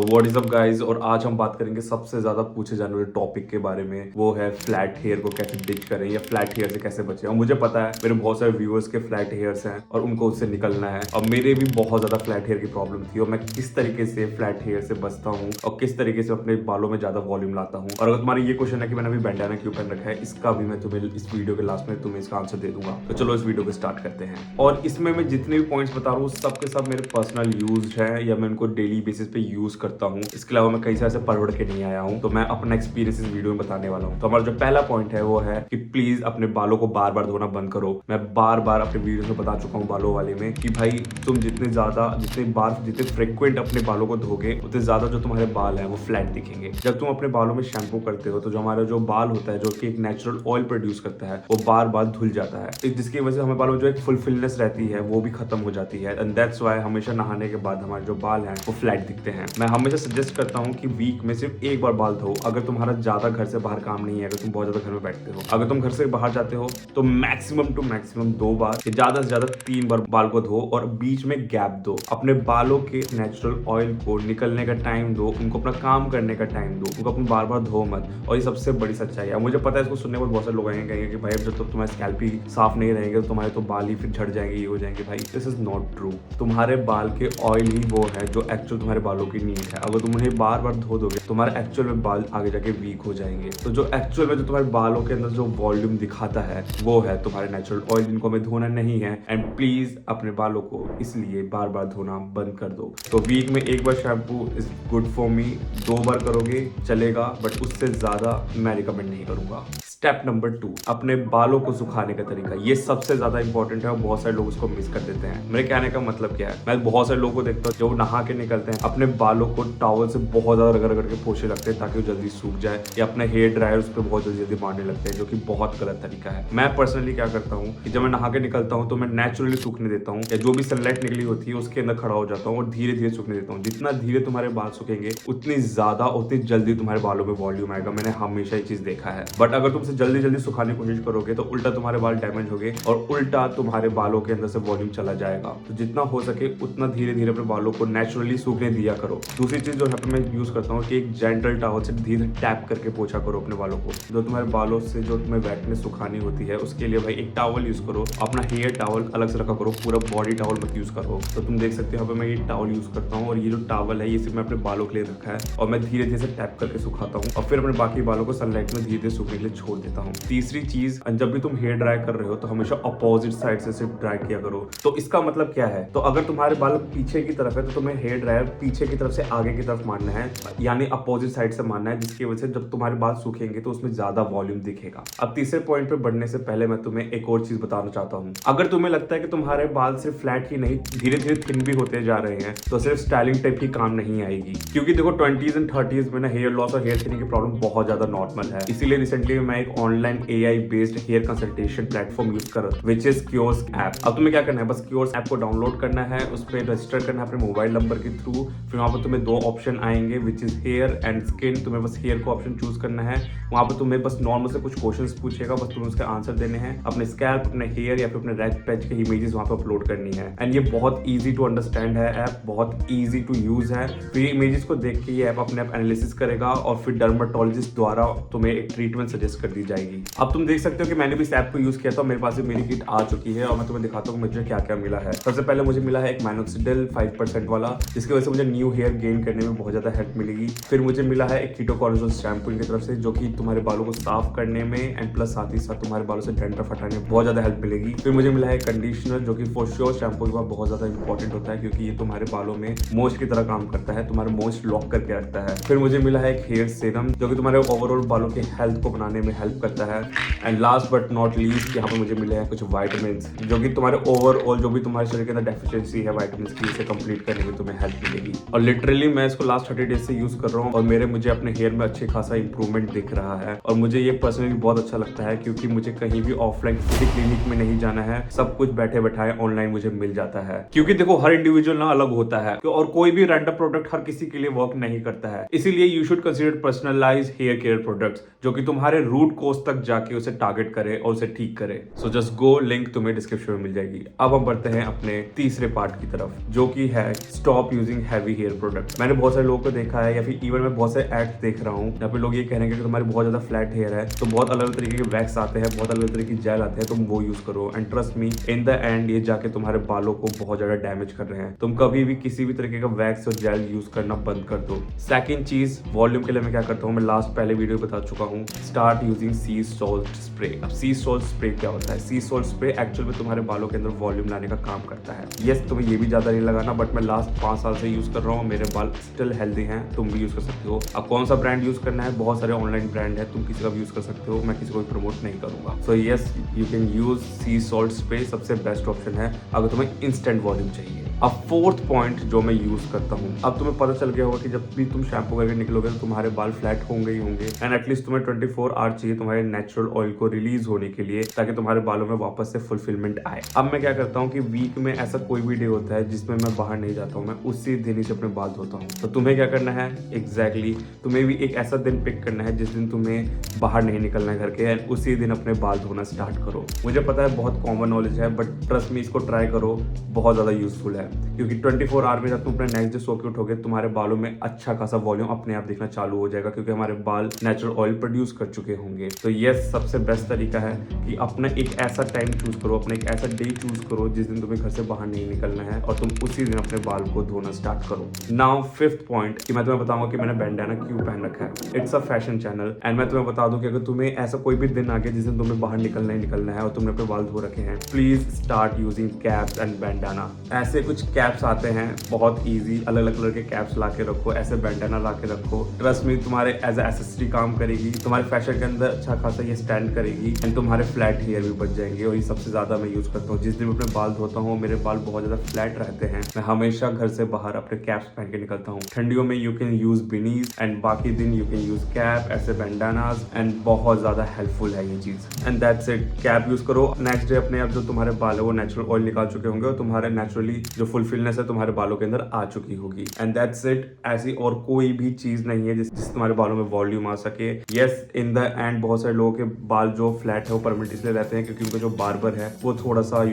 What is up guys, और आज हम बात करेंगे सबसे ज्यादा पूछे जाने वाले टॉपिक के बारे में। वो है फ्लैट हेयर को कैसे डिच करें या फ्लैट हेयर से कैसे बचें। और मुझे पता है मेरे बहुत सारे व्यूअर्स के फ्लैट हेयर्स हैं और उनको उससे निकलना है। और मेरे भी बहुत ज्यादा फ्लैट हेयर की प्रॉब्लम थी और मैं किस तरीके से फ्लैट हेयर से बचता हूँ और किस तरीके से अपने बालों में ज्यादा वॉल्यूम लाता हूँ। और अगर तुम्हारा ये क्वेश्चन है कि मैंने अभी बैंडाना क्यों पहन रखा है, इसका भी मैं तुम्हें इस वीडियो के लास्ट में तुम्हें इसका आंसर दे दूंगा। तो चलो इस वीडियो को स्टार्ट करते हैं। और इसमें मैं जितने भी पॉइंट्स बता रहा हूँ सब के सब मेरे पर्सनल यूज है या मैं उनको डेली बेसिस पे यूज करता हूँ। इसके अलावा मैं कहीं से ऐसे पढ़ के नहीं आया हूँ, तो मैं अपना एक्सपीरियंस इस वीडियो में बताने वाला हूँ। तो हमारा जो पहला पॉइंट है वो है कि प्लीज अपने बालों को बार बार धोना बंद करो। मैं बार बार अपने वीडियो में बता चुका हूँ बालों वाले में कि भाई तुम जितने फ्रिक्वेंट अपने बालों को धोगे उतने ज्यादा जो तुम्हारे बाल है वो फ्लैट दिखेंगे। जब तुम अपने बालों में शैम्पू करते हो तो जो हमारा जो बाल होता है जो कि एक नेचुरल ऑयल प्रोड्यूस करता है वो बार बार धुल जाता है, जिसकी वजह से हमारे बालों में जो एक फुलफिलनेस रहती है वो भी खत्म हो जाती है। एंड दैट्स व्हाई हमेशा नहाने के बाद हमारे जो बाल हैं वो फ्लैट दिखते हैं। मैं हमेशा सजेस्ट करता हूँ कि वीक में सिर्फ एक बार बाल धो। अगर तुम्हारा ज्यादा घर से बाहर काम नहीं है, अगर तुम बहुत ज्यादा घर में बैठते हो, अगर तुम घर से बाहर जाते हो तो मैक्सिमम टू मैक्सिमम 2 बार, ज्यादा से ज्यादा 3 बार बाल को धो और बीच में गैप दो। अपने बालों के नेचुरल ऑयल को निकलने का टाइम दो, उनको अपना काम करने का टाइम दो, उनको अपन बार बार धो मत। और ये सबसे बड़ी सच्चाई है। मुझे पता है इसको सुनने पर बहुत सारे लोग आएंगे कि भाई जब तक तुम्हारे स्कैल्प ही साफ नहीं रहेंगे तो तुम्हारे तो बाल ही फिर झड़ जाएंगे, ये हो जाएंगे। भाई दिस इज नॉट ट्रू। तुम्हारे बाल के ऑयल ही वो है जो एक्चुअल तुम्हारे बालों की नीड है। अगर तुम उन्हें बार बार धो दोगे तुम्हारे एक्चुअल में बाल आगे जाके वीक हो जाएंगे। तो जो एक्चुअल में जो तुम्हारे बालों के अंदर जो वॉल्यूम दिखाता है वो है तुम्हारे नेचुरल ऑयल, जिनको हमें धोना नहीं है। एंड प्लीज अपने बालों को इसलिए बार बार धोना बंद कर दो। तो वीक में एक बार shampoo is good for me, 2 बार करोगे चलेगा, बट उससे ज्यादा मैं रिकमेंड नहीं करूंगा। स्टेप नंबर 2, अपने बालों को सुखाने का तरीका। ये सबसे ज्यादा इंपॉर्टेंट है और बहुत सारे लोग उसको मिस कर देते हैं। मेरे कहने का मतलब क्या है, मैं बहुत सारे लोगों को देखता हूँ जो नहा के निकलते हैं अपने बालों को टॉवल से बहुत ज्यादा रगड़ रगड़ के पोछे लगते हैं ताकि वो जल्दी सूख जाए, या अपना हेयर ड्रायर उस पर बहुत जल्दी जल्दी मारने लगते हैं, जो कि बहुत गलत तरीका है। मैं पर्सनली क्या करता हूँ कि जब मैं नहा के निकलता हूँ तो मैं नेचुरली सूखने देता हूँ, या जो भी सनलाइट निकली होती है उसके अंदर खड़ा हो जाता हूँ और धीरे धीरे सूखने देता हूँ। जितना धीरे तुम्हारे बाल सूखेंगे उतनी जल्दी तुम्हारे बालों में वॉल्यूम आएगा। मैंने हमेशा ये चीज देखा है। बट अगर तुमसे जल्दी जल्दी सुखाने की कोशिश करोगे तो उल्टा तुम्हारे बाल डैमेज होंगे और उल्टा तुम्हारे बालों के अंदर से वॉल्यूम चला जाएगा। तो जितना हो सके उतना धीरे धीरे अपने बालों को नेचुरली सूखने दिया करो। दूसरी चीज जो यहाँ पे मैं यूज करता हूँ कि एक जेंटल टॉवल से धीरे टैप करके पोछा करो अपने बालों को। जो तुम्हारे बालों से जो तुम्हें वेटनेस सुखानी होती है उसके लिए भाई एक टॉवल यूज करो। अपना हेयर टॉवल अलग से रखा करो, पूरा बॉडी टॉवल मत यूज करो। तो तुम देख सकते हो यहाँ पे मैं ये टॉवल यूज करता हूँ और ये जो टॉवल है ये सिर्फ मैं अपने बालों के लिए रखा है और मैं धीरे धीरे से टैप करके सुखाता हूँ और फिर अपने बाकी बालों को सनलाइट में धीरे धीरे सूखने के लिए छोड़ देता हूँ। तीसरी चीज, जब भी तुम हेयर ड्राई कर रहे हो तो हमेशा अपोजिट साइड से सिर्फ ड्राई किया करो। तो इसका मतलब क्या है, तो अगर तुम्हारे बाल पीछे की तरफ है तो तुम्हें हेयर ड्रायर पीछे की तरफ से आगे की तरफ मारना है, यानी अपोजिट साइड से मारना है, जिसकी वजह से जब तुम्हारे बाल सूखेंगे तो उसमें ज्यादा वॉल्यूम दिखेगा। अब तीसरे पॉइंट पे बढ़ने से पहले मैं तुम्हें एक और चीज बताना चाहता हूँ। अगर तुम्हें लगता है कि तुम्हारे बाल सिर्फ फ्लैट ही नहीं धीरे धीरे थिन भी होते जा रहे हैं तो सिर्फ स्टाइलिंग टाइप ही काम नहीं आएगी, क्योंकि देखो 20s एंड 30s में ना हेयर लॉस और हेयर थिनिंग की प्रॉब्लम बहुत ज्यादा नॉर्मल है। इसीलिए रिसेंटली मैं एक online AI based hair consultation platform use कर विच इज क्योर्स ऐप। अब तुम्हें क्या करना है, बस क्योर्स ऐप को डाउनलोड करना है, उस पर रजिस्टर करना है अपने मोबाइल नंबर के थ्रू। फिर वहां पर तुम्हें 2 ऑप्शन आएंगे which is here and skin. तुम्हें बस हेयर को ऑप्शन चूज करना है। वहां पर तुम्हें बस नॉर्मल से कुछ क्वेश्चंस पूछेगा, बस तुम्हें उसके आंसर देने हैं। अपने स्कैल्प, अपने हेयर या फिर अपने रेड पैच के इमेजेस वहां पर अपलोड करनी है। एंड ये बहुत ईजी टू अंडरस्टैंड है ऐप, बहुत ईजी टू यूज है। फिर इमेजेस को देख के ये ऐप अपने आप एनालिसिस करेगा और फिर डर्माटोलॉजिस्ट द्वारा तुम्हें एक ट्रीटमेंट सजेस्ट कर दी जाएगी। अब तुम देख सकते हो कि मैंने भी इस ऐप को यूज किया था, मेरे पास मेरी किट आ चुकी है और मैं तुम्हें दिखाता हूँ मुझे क्या क्या मिला है। सबसे पहले मुझे मिला है एक मैनोक्सिडिल 5% वाला, जिसकी वजह से मुझे न्यू हेयर गेन करने में बहुत ज्यादा हेल्प मिलेगी। फिर मुझे मिला है एक कीटोकॉर्टिसोल शैम्पू की तरफ से, जो कि तुम्हारे बालों को साफ करने में एंड प्लस साथ ही साथ तुम्हारे बालों से डैंड्रफ हटाने में बहुत ज्यादा हेल्प मिलेगी। फिर मुझे मिला है कंडीशनर, जो कि फॉर श्योर शैम्पू के बाद बहुत ज्यादा इंपॉर्टेंट होता है क्योंकि ये तुम्हारे बालों में मोस्ट की तरह काम करता है, तुम्हारे मोस्ट लॉक करके रखता है। फिर मुझे मिला है एक हेयर सीरम, जो कि तुम्हारे ओवरऑल बालों के हेल्थ को बनाने में हेल्प करता है। And last but not least यहाँ पर मुझे मिले हैं कुछ विटामिन, जो कि तुम्हारे ओवरऑल जो भी तुम्हारे शरीर के अंदर डेफिशिएंसी है विटामिन की, इसे कंप्लीट करने में तुम्हें हेल्प मिलेगी। और लिटरली मैं इसको लास्ट 30 डेज से यूज कर रहा हूँ और मुझे अपने हेयर में अच्छे खासा इंप्रूवमेंट दिख रहा है। और मुझे ये पर्सनली बहुत अच्छा लगता है क्योंकि मुझे कहीं भी ऑफलाइन किसी क्लिनिक में नहीं जाना है, सब कुछ बैठे बैठाए ऑनलाइन मुझे मिल जाता है। क्योंकि देखो हर इंडिविजुअल ना अलग होता है और कोई भी रैंडम प्रोडक्ट हर किसी के लिए वर्क नहीं करता है। इसीलिए you should consider personalise hair care products जो कि तुम्हारे रूट रूट कोज तक जाके उसे टारगेट करे और उसे ठीक करे। सो जस्ट गो, लिंक तुम्हें डिस्क्रिप्शन में मिल जाएगी। अब हम बढ़ते हैं अपने तीसरे पार्ट की तरफ, जो कि है stop using heavy hair product. मैंने बहुत सारे लोगों को देखा है या फिर इवन मैं बहुत सारे एड्स देख रहा हूँ जहाँ पे लोग ये कह रहे हैं कि तुम्हारे बहुत ज्यादा फ्लैट हेयर है तो बहुत अलग अलग तरीके के वैक्स आते हैं, बहुत अलग अलग तरीके की जेल आते हैं, तुम वो यूज करो। And trust me, in the end ये जाके तुम्हारे बालों को बहुत ज्यादा डैमेज कर रहे हैं। तुम कभी भी किसी भी तरीके का वैक्स और जेल यूज करना बंद कर दो। सेकंड चीज, वॉल्यूम के लिए मैं क्या करता हूँ, मैं लास्ट पहले वीडियो बता चुका हूँ, start using C salt spray. अब सी सॉल्ट स्प्रे क्या होता है? सी सॉल्ट स्प्रे एक्चुअल में तुम्हारे बालों के अंदर वॉल्यूम लाने का काम करता है। यस, तुम्हें ये भी ज्यादा नहीं लगाना, बट मैं लास्ट 5 साल से यूज कर रहा हूँ, मेरे बाल स्टिल हेल्दी हैं, तुम भी यूज कर सकते हो। अब कौन सा ब्रांड यूज करना है, बहुत सारे ऑनलाइन ब्रांड है, तुम किसी का भी यूज कर सकते हो, मैं किसी को भी प्रमोट नहीं करूंगा। So yes, you can use C salt spray, सबसे बेस्ट ऑप्शन है अगर तुम्हें इंस्टेंट वॉल्यूम चाहिए। अब फोर्थ पॉइंट जो मैं यूज करता हूँ, अब तुम्हें पता चल गया होगा कि जब भी तुम शैम्पू करके निकलोगे तो तुम्हारे बाल फ्लैट होंगे ही होंगे, एंड एटलीस्ट तुम्हें 24 आवर चाहिए तुम्हारे नेचुरल ऑयल को रिलीज होने के लिए, ताकि तुम्हारे बालों में वापस से फुलफिलमेंट आए। अब मैं क्या करता हूँ कि वीक में ऐसा कोई भी डे होता है जिसमें मैं बाहर नहीं जाता हूँ, मैं उसी दिन ही से अपने बाल धोता हूँ। तो तुम्हें क्या करना है, एग्जैक्टली तुम्हें भी एक ऐसा दिन पिक करना है जिस दिन तुम्हें बाहर नहीं निकलना है घर के, एंड उसी दिन अपने बाल धोना स्टार्ट करो। मुझे पता है बहुत कॉमन नॉलेज है, बट ट्रस्ट मी, इसको ट्राई करो, बहुत ज्यादा यूजफुल है। क्योंकि 24 आवर में जब तुम अपने नेक्स्ट डे सो के उठोगे, तुम्हारे बालों में अच्छा खासा वॉल्यूम अपने आप दिखना चालू हो जाएगा, क्योंकि हमारे बाल नेचुरल ऑयल प्रोड्यूस कर चुके होंगे। तो ये सबसे बेस्ट तरीका है कि अपना एक ऐसा टाइम चूज करो, अपना एक ऐसा डे चूज करो जिस दिन तुम्हें घर से बाहर नहीं निकलना है, और तुम उसी दिन अपने बाल को धोना स्टार्ट करो। नाउ फिफ्थ पॉइंट, कि मैं तुम्हें बताऊंगा कि मैंने बैंडाना क्यों पहन रखा है। It's a fashion channel, and मैं तुम्हें बता दूं कि अगर तुम्हें ऐसा कोई भी दिन आ गया जिस दिन तुम्हें बाहर निकलना ही निकलना है और तुमने अपने बाल धो रखे हैं, please start using caps and bandana. ऐसे कुछ कैप्स आते हैं बहुत इजी, अलग अलग कलर के कैप्स ला के रखो, ऐसे बैंडाना ला के रखो। ट्रस्ट मी, तुम्हारे एज ए एसेसरी काम करेगी, तुम्हारे फैशन के अंदर अच्छा खासा ये स्टैंड करेगी, एंड तुम्हारे फ्लैट हेयर भी बच जाएंगे। और ये सबसे ज्यादा मैं यूज करता हूँ जिस दिन मैं अपने बाल धोता हूँ, मेरे बाल बहुत ज्यादा फ्लैट रहते हैं, मैं हमेशा घर से बाहर अपने कैप्स पहन के निकलता हूँ। ठंडियों में यू कैन यूज बिनीज, एंड बाकी दिन यू कैन यूज कैप, ऐसे बैंडानास, एंड बहुत ज्यादा हेल्पफुल है ये चीज। And that's it, cap use करो। नेक्स्ट डे अपने आप जो तुम्हारे बाल है वो नेचुरल ऑयल निकाल चुके होंगे और तुम्हारे नेचुरली जो फुलफिलनेस है तुम्हारे बालों के अंदर आ चुकी होगी। एंड दैट्स इट, ऐसी और कोई भी चीज नहीं है जिससे तुम्हारे बालों में वॉल्यूम आ सके। यस, इन द एंड बहुत सारे लोगों के बाल जो फ्लैट है वो परमानेंट इसलिए रहते हैं क्योंकि उनका जो बार्बर है वो थोड़ा सा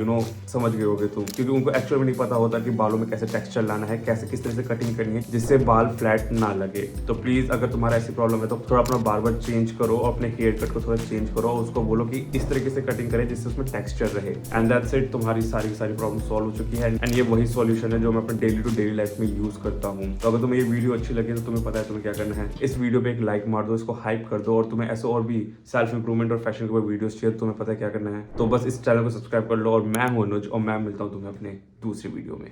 समझ गए होगे तुम, क्योंकि उनको एक्चुअली नहीं पता होता कि बालों में कैसे टेक्सचर लाना है, कैसे किस तरह से कटिंग करनी है जिससे बाल फ्लैट ना लगे। तो प्लीज अगर तुम्हारा ऐसी प्रॉब्लम है तो थोड़ा अपना बार्बर चेंज करो और अपने हेयर कट को थोड़ा चेंज करो और उसको बोलो कि इस तरीके से कटिंग करे जिससे उसमें टेक्सचर रहे। एंड दैट्स इट, तुम्हारी सारी प्रॉब्लम सॉल्व हो चुकी है, एंड ये वही सॉल्यूशन है जो मैं अपने डेली टू डेली लाइफ में यूज करता हूँ। तो अगर तुम्हें ये वीडियो अच्छी लगे तो तुम्हें पता है तुम्हें क्या करना है, इस वीडियो पे एक लाइक मार दो, इसको हाइप कर दो, और तुम्हें ऐसे और भी सेल्फ इंप्रूवमेंट और फैशन के ऊपर वीडियोस चाहिए तो तुम्हें पता है क्या करना है। तो बस इस चैनल को सब्सक्राइब कर लो, और मैं हूं अनुज, और मैं मिलता हूं तुम्हें अपने दूसरी वीडियो में।